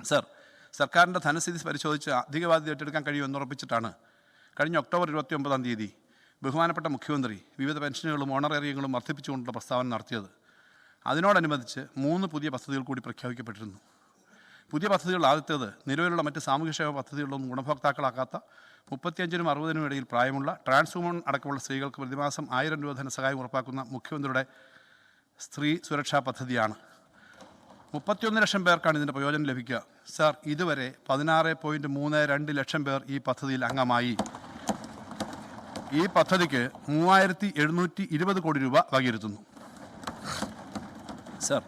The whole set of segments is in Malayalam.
സർ, സർക്കാരിൻ്റെ ധനസ്ഥിതി പരിശോധിച്ച് അധിക ബാധ്യത ഏറ്റെടുക്കാൻ കഴിയുമെന്ന് ഉറപ്പിച്ചിട്ടാണ് കഴിഞ്ഞ ഒക്ടോബർ 29 ബഹുമാനപ്പെട്ട മുഖ്യമന്ത്രി വിവിധ പെൻഷനുകളും ഓണറേറിയങ്ങളും വർദ്ധിപ്പിച്ചുകൊണ്ടുള്ള പ്രസ്താവന നടത്തിയത്. അതിനോടനുബന്ധിച്ച് 3 പുതിയ പദ്ധതികൾ കൂടി പ്രഖ്യാപിക്കപ്പെട്ടിരുന്നു. പുതിയ പദ്ധതികൾ ആദ്യത്തേത് നിലവിലുള്ള മറ്റ് സാമൂഹ്യക്ഷേമ പദ്ധതികളിലൊന്നും ഗുണഭോക്താക്കളാക്കാത്ത 35-നും 60-നും ഇടയിൽ പ്രായമുള്ള ട്രാൻസ് വുമൺ അടക്കമുള്ള സ്ത്രീകൾക്ക് പ്രതിമാസം 1000 രൂപ ധനസഹായം ഉറപ്പാക്കുന്ന മുഖ്യമന്ത്രിയുടെ സ്ത്രീ സുരക്ഷാ പദ്ധതിയാണ്. 31 ലക്ഷം പേർക്കാണ് ഇതിൻ്റെ പ്രയോജനം ലഭിക്കുക. സർ, ഇതുവരെ 16.32 ലക്ഷം പേർ ഈ പദ്ധതിയിൽ അംഗമായി. ഈ പദ്ധതിക്ക് 3720 കോടി രൂപ വകയിരുത്തുന്നു. സർ,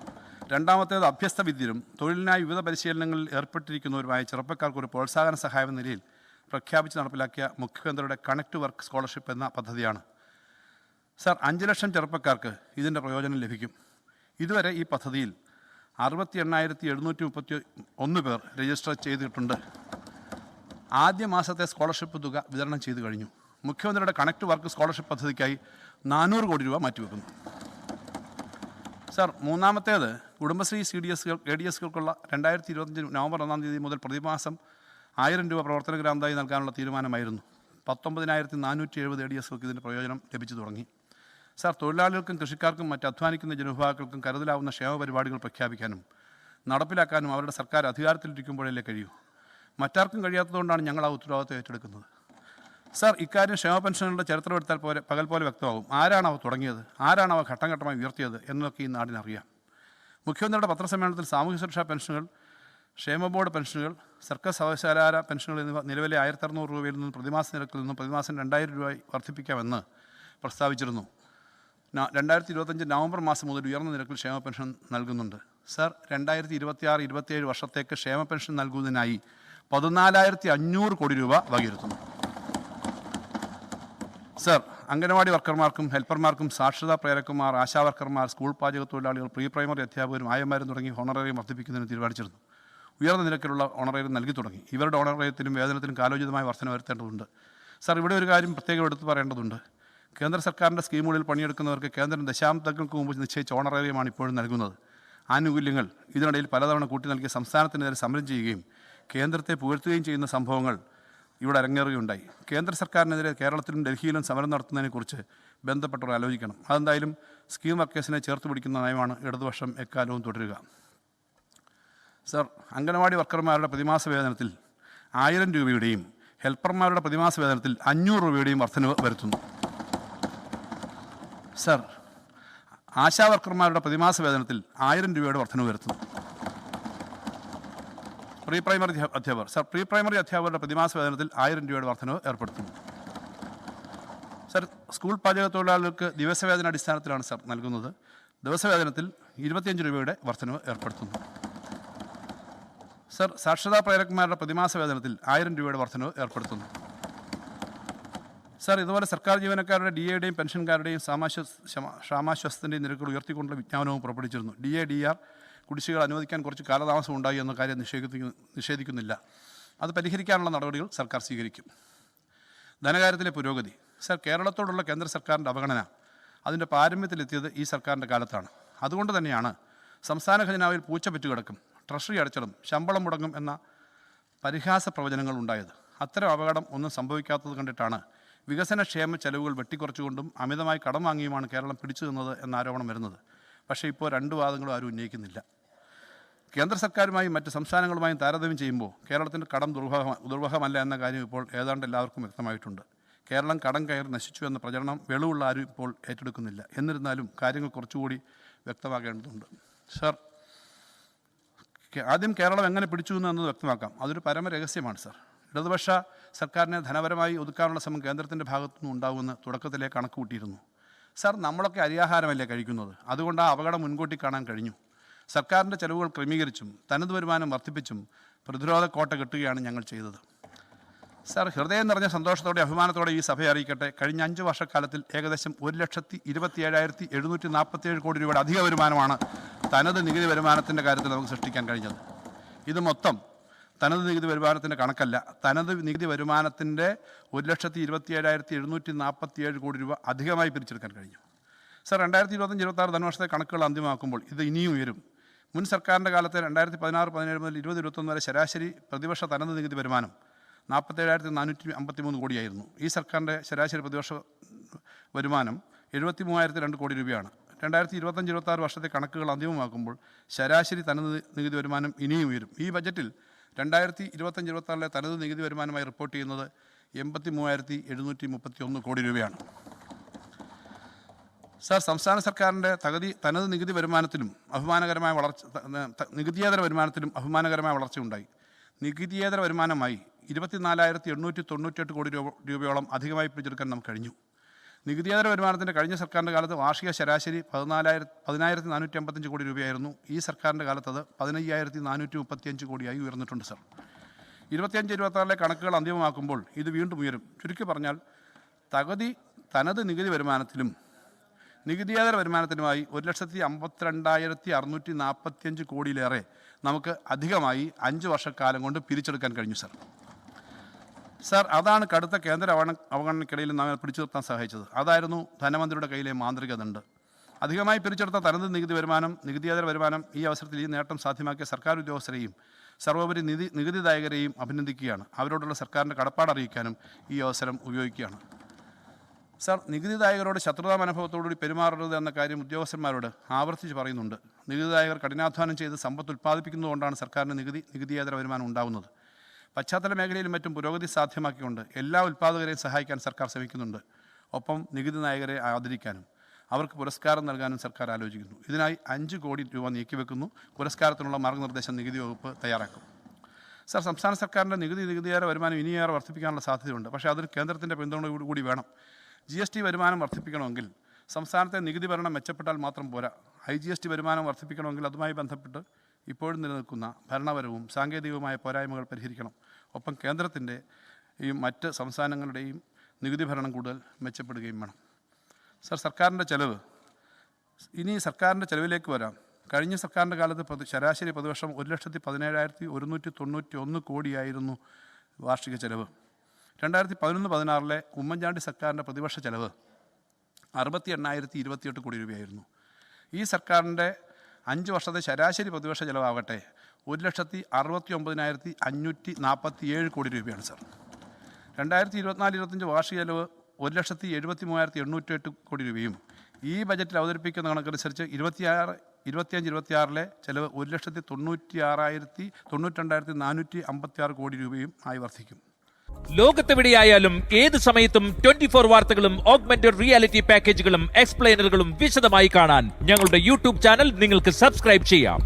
രണ്ടാമത്തേത് അഭ്യസ്ത വിദ്യരും തൊഴിലിനായി വിവിധ പരിശീലനങ്ങളിൽ ഏർപ്പെട്ടിരിക്കുന്നവരുമായ ചെറുപ്പക്കാർക്ക് ഒരു പ്രോത്സാഹന സഹായം എന്ന നിലയിൽ പ്രഖ്യാപിച്ച് നടപ്പിലാക്കിയ മുഖ്യമന്ത്രിയുടെ കണക്ട് വർക്ക് സ്കോളർഷിപ്പ് എന്ന പദ്ധതിയാണ്. സർ, 5 ലക്ഷം ചെറുപ്പക്കാർക്ക് ഇതിൻ്റെ പ്രയോജനം ലഭിക്കും. ഇതുവരെ ഈ പദ്ധതിയിൽ 68,731 പേർ രജിസ്റ്റർ ചെയ്തിട്ടുണ്ട്. ആദ്യ മാസത്തെ സ്കോളർഷിപ്പ് തുക വിതരണം ചെയ്തു കഴിഞ്ഞു. മുഖ്യമന്ത്രിയുടെ കണക്ട് വർക്ക് സ്കോളർഷിപ്പ് പദ്ധതിക്കായി 400 കോടി രൂപ മാറ്റിവെക്കുന്നു. സർ, മൂന്നാമത്തേത് കുടുംബശ്രീ ADSകൾക്കുള്ള 2025 നവംബർ 1 മുതൽ പ്രതിമാസം 1000 രൂപ പ്രവർത്തന ഗ്രാന്തായി നൽകാനുള്ള തീരുമാനമായിരുന്നു. 19,470 ADSകൾക്ക് ഇതിൻ്റെ പ്രയോജനം ലഭിച്ചു തുടങ്ങി. സർ, തൊഴിലാളികൾക്കും കൃഷിക്കാർക്കും മറ്റ് അധ്വാനിക്കുന്ന ജനവിഭാഗങ്ങൾക്കും കരുതലാവുന്ന ക്ഷേമ പരിപാടികൾ പ്രഖ്യാപിക്കാനും നടപ്പിലാക്കാനും അവരുടെ സർക്കാർ അധികാരത്തിലിരിക്കുമ്പോഴല്ലേ കഴിയൂ. മറ്റാർക്കും കഴിയാത്തതുകൊണ്ടാണ് ഞങ്ങൾ ആ ഉത്തരവാദിത്വം ഏറ്റെടുക്കുന്നത്. സർ, ഇക്കാര്യം ക്ഷേമ പെൻഷനുകളുടെ ചരിത്രമെടുത്താൽ പകൽ പോലെ വ്യക്തമാകും. ആരാണ് അവ തുടങ്ങിയത്, ആരാണ് അവ ഘട്ടം ഘട്ടമായി ഉയർത്തിയത് എന്നൊക്കെ ഈ നാടിനറിയാം. മുഖ്യമന്ത്രിയുടെ പത്രസമ്മേളനത്തിൽ സാമൂഹ്യ സുരക്ഷാ പെൻഷനുകൾ, ക്ഷേമ ബോർഡ് പെൻഷനുകൾ, സർക്കാർ സർവകലാശാല പെൻഷനുകൾ എന്നിവ നിലവിലെ 1600 രൂപയിൽ നിന്നും പ്രതിമാസ നിരക്കിൽ നിന്നും പ്രതിമാസം 2000 രൂപയായി വർദ്ധിപ്പിക്കാമെന്ന് പ്രസ്താവിച്ചിരുന്നു. 2025 നവംബർ മാസം മുതൽ ഉയർന്ന നിരക്കിൽ ക്ഷേമ പെൻഷൻ നൽകുന്നുണ്ട്. സർ, 2026-27 വർഷത്തേക്ക് ക്ഷേമ പെൻഷൻ നൽകുന്നതിനായി 14,500 കോടി രൂപ വകയിരുത്തുന്നു. സർ, അംഗനവാടി വർക്കർമാർക്കും ഹെൽപ്പർമാർക്കും സാക്ഷരതാ പ്രേരകന്മാർ, ആശാവർക്കർമാർ, സ്കൂൾ പാചക തൊഴിലാളികൾ, പ്രീ പ്രൈമറി അധ്യാപകരും ആയമാരും തുടങ്ങി ഓണറേറിയം വർദ്ധിപ്പിക്കുന്നതിന് തീരുമാനിച്ചിരുന്നു. ഉയർന്ന നിരക്കിലുള്ള ഓണറേറിയം നൽകി തുടങ്ങി. ഇവരുടെ ഓണറേറിയത്തിനും വേതനത്തിനും കാലോചിതമായ വർധന വരുത്തേണ്ടതുണ്ട്. സർ, ഇവിടെ ഒരു കാര്യം പ്രത്യേകം എടുത്തു പറയേണ്ടതുണ്ട്. കേന്ദ്ര സർക്കാരിൻ്റെ സ്കീമുകളിൽ പണിയെടുക്കുന്നവർക്ക് കേന്ദ്രം ദശാബ്ദങ്ങൾക്ക് മുമ്പ് നിശ്ചയിച്ച ഓണറേറിയമാണ് ഇപ്പോഴും നൽകുന്നത്. ആനുകൂല്യങ്ങൾ ഇതിനിടയിൽ പലതവണ കൂട്ടി നൽകിയ സംസ്ഥാനത്തിനെതിരെ സമരം ചെയ്യുകയും കേന്ദ്രത്തെ പുകഴ്ത്തുകയും ചെയ്യുന്ന സംഭവങ്ങൾ ഇവിടെ അരങ്ങേറുകയുണ്ടായി. കേന്ദ്ര സർക്കാരിനെതിരെ കേരളത്തിലും ഡൽഹിയിലും സമരം നടത്തുന്നതിനെക്കുറിച്ച് ബന്ധപ്പെട്ടവർ ആലോചിക്കണം. അതെന്തായാലും സ്കീം വർക്കേഴ്സിനെ ചേർത്ത് പിടിക്കുന്ന നയമാണ് ഇടതുപക്ഷം എക്കാലവും തുടരുക. സർ, അംഗനവാടി വർക്കർമാരുടെ പ്രതിമാസ വേതനത്തിൽ 1000 രൂപയുടെയും ഹെൽപ്പർമാരുടെ പ്രതിമാസ വേതനത്തിൽ 500 രൂപയുടെയും വർധനവ് വരുത്തുന്നു. സർ, ആശാ വർക്കർമാരുടെ പ്രതിമാസ വേതനത്തിൽ 1000 രൂപയുടെ വർധനവ് വരുത്തുന്നു. പ്രീ പ്രൈമറി അധ്യാപകർ, സർ, പ്രീ പ്രൈമറി അധ്യാപകരുടെ പ്രതിമാസ വേതനത്തിൽ 1000 രൂപയുടെ വർധനവ് ഏർപ്പെടുത്തുന്നു. സർ, സ്കൂൾ പാചക തൊഴിലാളികൾക്ക് ദിവസവേതന അടിസ്ഥാനത്തിലാണ് സർ നൽകുന്നത്. ദിവസവേതനത്തിൽ 25 രൂപയുടെ വർധനവ് ഏർപ്പെടുത്തുന്നു. സർ, സാക്ഷരതാ പ്രേരകന്മാരുടെ പ്രതിമാസ വേതനത്തിൽ 1000 രൂപയുടെ വർധനവ് ഏർപ്പെടുത്തുന്നു. സർ, ഇതുപോലെ സർക്കാർ ജീവനക്കാരുടെ DAയുടെയും പെൻഷൻകാരുടെയും ക്ഷാമാശ്വാസത്തിൻ്റെയും നിരക്കുകൾ ഉയർത്തിക്കൊണ്ടുള്ള വിജ്ഞാപനവും പുറപ്പെടുവിച്ചിരുന്നു. DA, DR കുടിശ്ശികൾ അനുവദിക്കാൻ കുറച്ച് കാലതാമസം ഉണ്ടായി എന്ന കാര്യം നിഷേധിക്കുന്നില്ല. അത് പരിഹരിക്കാനുള്ള നടപടികൾ സർക്കാർ സ്വീകരിക്കും. ധനകാര്യത്തിലെ പുരോഗതി. സർ, കേരളത്തോടുള്ള കേന്ദ്ര സർക്കാരിൻ്റെ അവഗണന അതിൻ്റെ പാരമ്യത്തിലെത്തിയത് ഈ സർക്കാരിൻ്റെ കാലത്താണ്. അതുകൊണ്ട് തന്നെയാണ് സംസ്ഥാന ഖജനാവിൽ പൂച്ചപ്പെറ്റ് കിടക്കും, ട്രഷറി അടച്ചിടും, ശമ്പളം മുടങ്ങും എന്ന പരിഹാസ പ്രവചനങ്ങൾ ഉണ്ടായത്. അത്തരം അപകടം ഒന്നും സംഭവിക്കാത്തത് കണ്ടിട്ടാണ് വികസനക്ഷേമ ചെലവുകൾ വെട്ടിക്കുറച്ചുകൊണ്ടും അമിതമായി കടം വാങ്ങിയുമാണ് കേരളം പിടിച്ചു നിന്നത് എന്ന ആരോപണം വരുന്നത്. പക്ഷേ ഇപ്പോൾ 2 വാദങ്ങളും ആരും ഉന്നയിക്കുന്നില്ല. കേന്ദ്ര സർക്കാരുമായും മറ്റ് സംസ്ഥാനങ്ങളുമായും താരതമ്യം ചെയ്യുമ്പോൾ കേരളത്തിൻ്റെ കടം ദുർവഹമല്ല എന്ന കാര്യം ഇപ്പോൾ ഏതാണ്ട് എല്ലാവർക്കും വ്യക്തമായിട്ടുണ്ട്. കേരളം കടം കയറി നശിച്ചു എന്ന പ്രചരണം വെളിവുള്ള ആരും ഇപ്പോൾ ഏറ്റെടുക്കുന്നില്ല. എന്നിരുന്നാലും കാര്യങ്ങൾ കുറച്ചുകൂടി വ്യക്തമാകേണ്ടതുണ്ട്. സർ, ആദ്യം കേരളം എങ്ങനെ പിടിച്ചു എന്നത് വ്യക്തമാക്കാം. അതൊരു പരമരഹസ്യമാണ് സർ. ഇടതുപക്ഷ സർക്കാരിനെ ധനപരമായി ഒതുക്കാനുള്ള ശ്രമം കേന്ദ്രത്തിൻ്റെ ഭാഗത്തുനിന്ന് ഉണ്ടാകുമെന്ന് തുടക്കത്തിലേ കണക്ക് കൂട്ടിയിരുന്നു. സർ, നമ്മളൊക്കെ അരിയാഹാരമല്ലേ കഴിക്കുന്നത്, അതുകൊണ്ട് ആ അപകടം മുൻകൂട്ടി കാണാൻ കഴിഞ്ഞു. സർക്കാരിൻ്റെ ചെലവുകൾ ക്രമീകരിച്ചും തനത് വരുമാനം വർദ്ധിപ്പിച്ചും പ്രതിരോധ കോട്ട കെട്ടുകയാണ് ഞങ്ങൾ ചെയ്തത്. സർ, ഹൃദയം നിറഞ്ഞ സന്തോഷത്തോടെ അഭിമാനത്തോടെ ഈ സഭയെ അറിയിക്കട്ടെ, കഴിഞ്ഞ 5 വർഷക്കാലത്തിൽ ഏകദേശം 1,27,747 കോടി രൂപയുടെ അധിക വരുമാനമാണ് തനത് നികുതി വരുമാനത്തിൻ്റെ കാര്യത്തിൽ നമുക്ക് സൃഷ്ടിക്കാൻ കഴിഞ്ഞത്. ഇത് മൊത്തം തനത് നികുതി വരുമാനത്തിൻ്റെ കണക്കല്ല. തനത് നികുതി വരുമാനത്തിൻ്റെ 1,27,747 കോടി രൂപ അധികമായി പിരിച്ചെടുക്കാൻ കഴിഞ്ഞു. സർ, 2025-26 ധനവർഷത്തെ കണക്കുകൾ അന്തിമമാക്കുമ്പോൾ ഇത് ഇനിയും ഉയരും. മുൻ സർക്കാരിൻ്റെ കാലത്തെ 2016-17 മുതൽ 2021 വരെ ശരാശരി പ്രതിവർഷ തനത് നികുതി വരുമാനം 47,453 കോടിയായിരുന്നു. ഈ സർക്കാരിൻ്റെ ശരാശരി പ്രതിവർഷ വരുമാനം 73,002 കോടി രൂപയാണ്. 2025-26 വർഷത്തെ കണക്കുകൾ അന്തിമമാക്കുമ്പോൾ ശരാശരി തനത് നികുതി വരുമാനം ഇനിയും ഉയരും. ഈ ബജറ്റിൽ 2025-26 തനത് നികുതി വരുമാനമായി റിപ്പോർട്ട് ചെയ്യുന്നത് 83,731 കോടി രൂപയാണ്. സാർ, സംസ്ഥാന സർക്കാരിൻ്റെ തനത് നികുതി വരുമാനത്തിലും നികുതിയേതര വരുമാനത്തിലും അഭിമാനകരമായ വളർച്ചയുണ്ടായി. നികുതിയേതര വരുമാനമായി 24,898 കോടി രൂപയോളം അധികമായി പിടിച്ചെടുക്കാൻ നമുക്ക് കഴിഞ്ഞു. നികുതിയേതര വരുമാനത്തിൻ്റെ കഴിഞ്ഞ സർക്കാരിൻ്റെ കാലത്ത് വാർഷിക ശരാശരി 10,455 കോടി രൂപയായിരുന്നു. ഈ സർക്കാരിൻ്റെ കാലത്ത് അത് 15,435 കോടിയായി ഉയർന്നിട്ടുണ്ട്. സാർ, 25-26 കണക്കുകൾ അന്തിമമാക്കുമ്പോൾ ഇത് വീണ്ടും ഉയരും. ചുരുക്കി പറഞ്ഞാൽ തനത് നികുതി വരുമാനത്തിലും നികുതിയേതര വരുമാനത്തിനുമായി 1,52,645 കോടിയിലേറെ നമുക്ക് അധികമായി 5 വർഷക്കാലം കൊണ്ട് പിരിച്ചെടുക്കാൻ കഴിഞ്ഞു. സാർ, അതാണ് കടുത്ത കേന്ദ്ര അവഗണനയ്ക്കിടയിൽ നാം പിടിച്ചു നിർത്താൻ സഹായിച്ചത്. അതായിരുന്നു ധനമന്ത്രിയുടെ കയ്യിലെ മാന്ത്രിക ദണ്ഡ്. അധികമായി പിരിച്ചെടുത്ത തനത് നികുതി വരുമാനം, നികുതിയേതര വരുമാനം, ഈ അവസരത്തിൽ ഈ നേട്ടം സാധ്യമാക്കിയ സർക്കാർ ഉദ്യോഗസ്ഥരെയും സർവോപരി നികുതിദായകരെയും അഭിനന്ദിക്കുകയാണ്. അവരോടുള്ള സർക്കാരിൻ്റെ കടപ്പാട് അറിയിക്കാനും ഈ അവസരം ഉപയോഗിക്കുകയാണ്. സാർ, നികുതിദായകരോട് ശത്രുതാ മനോഭാവത്തോടുകൂടി പെരുമാറരുത് എന്ന കാര്യം ഉദ്യോഗസ്ഥന്മാരോട് ആവർത്തിച്ച് പറയുന്നുണ്ട്. നികുതിദായകർ കഠിനാധ്വാനം ചെയ്ത് സമ്പത്ത് ഉൽപ്പാദിപ്പിക്കുന്നതുകൊണ്ടാണ് സർക്കാരിന് നികുതിയേതര വരുമാനം ഉണ്ടാകുന്നത്. പശ്ചാത്തല മേഖലയിലും മറ്റും പുരോഗതി സാധ്യമാക്കിക്കൊണ്ട് എല്ലാ ഉൽപ്പാദകരെയും സഹായിക്കാൻ സർക്കാർ ശ്രമിക്കുന്നുണ്ട്. ഒപ്പം നികുതി നായകരെ ആദരിക്കാനും അവർക്ക് പുരസ്കാരം നൽകാനും സർക്കാർ ആലോചിക്കുന്നു. ഇതിനായി 5 കോടി രൂപ നീക്കിവെക്കുന്നു. പുരസ്കാരത്തിനുള്ള മാർഗ്ഗനിർദ്ദേശം നികുതി വകുപ്പ് തയ്യാറാക്കും. സാർ, സംസ്ഥാന സർക്കാരിൻ്റെ നികുതിയേതര വരുമാനം ഇനിയേറെ വർദ്ധിപ്പിക്കാനുള്ള സാധ്യതയുണ്ട്. പക്ഷേ അതിന് കേന്ദ്രത്തിൻ്റെ പിന്തുണയോടുകൂടി വേണം. GST വരുമാനം വർദ്ധിപ്പിക്കണമെങ്കിൽ സംസ്ഥാനത്തെ നികുതി ഭരണം മെച്ചപ്പെട്ടാൽ മാത്രം പോരാ. IGST വരുമാനം വർദ്ധിപ്പിക്കണമെങ്കിൽ അതുമായി ബന്ധപ്പെട്ട് ഇപ്പോഴും നിലനിൽക്കുന്ന ഭരണപരവും സാങ്കേതികവുമായ പോരായ്മകൾ പരിഹരിക്കണം. ഒപ്പം കേന്ദ്രത്തിൻ്റെയും മറ്റ് സംസ്ഥാനങ്ങളുടെയും നികുതി ഭരണം കൂടുതൽ മെച്ചപ്പെടുകയും വേണം. സാർ, സർക്കാരിൻ്റെ ചെലവിലേക്ക് വരാം. കഴിഞ്ഞ സർക്കാരിൻ്റെ കാലത്ത് ശരാശരി പ്രതിവർഷം 1,17,191 കോടിയായിരുന്നു വാർഷിക ചെലവ്. 2011-16 ഉമ്മൻചാണ്ടി സർക്കാരിൻ്റെ പ്രതിവർഷ ചെലവ് 68,028 കോടി രൂപയായിരുന്നു. ഈ സർക്കാരിൻ്റെ 5 വർഷത്തെ ശരാശരി പ്രതിവർഷ ചെലവാകട്ടെ 1,69,547 കോടി രൂപയാണ്. സാർ, 2024-25 വാർഷിക ചെലവ് 1,73,808 കോടി രൂപയും ഈ ബജറ്റിൽ അവതരിപ്പിക്കുന്ന കണക്കനുസരിച്ച് 25-26 ചെലവ് 1,96,92,456 കോടി രൂപയും ആയി വർദ്ധിക്കും. ലോകത്തെവിടെയായാലും ഏത് സമയത്തും 24 വാർത്തകളും ഓഗ്മെന്റഡ് റിയാലിറ്റി പാക്കേജുകളും എക്സ്പ്ലെയിനറുകളും വിശദമായി കാണാൻ ഞങ്ങളുടെ യൂട്യൂബ് ചാനൽ നിങ്ങൾക്ക് സബ്സ്ക്രൈബ് ചെയ്യാം.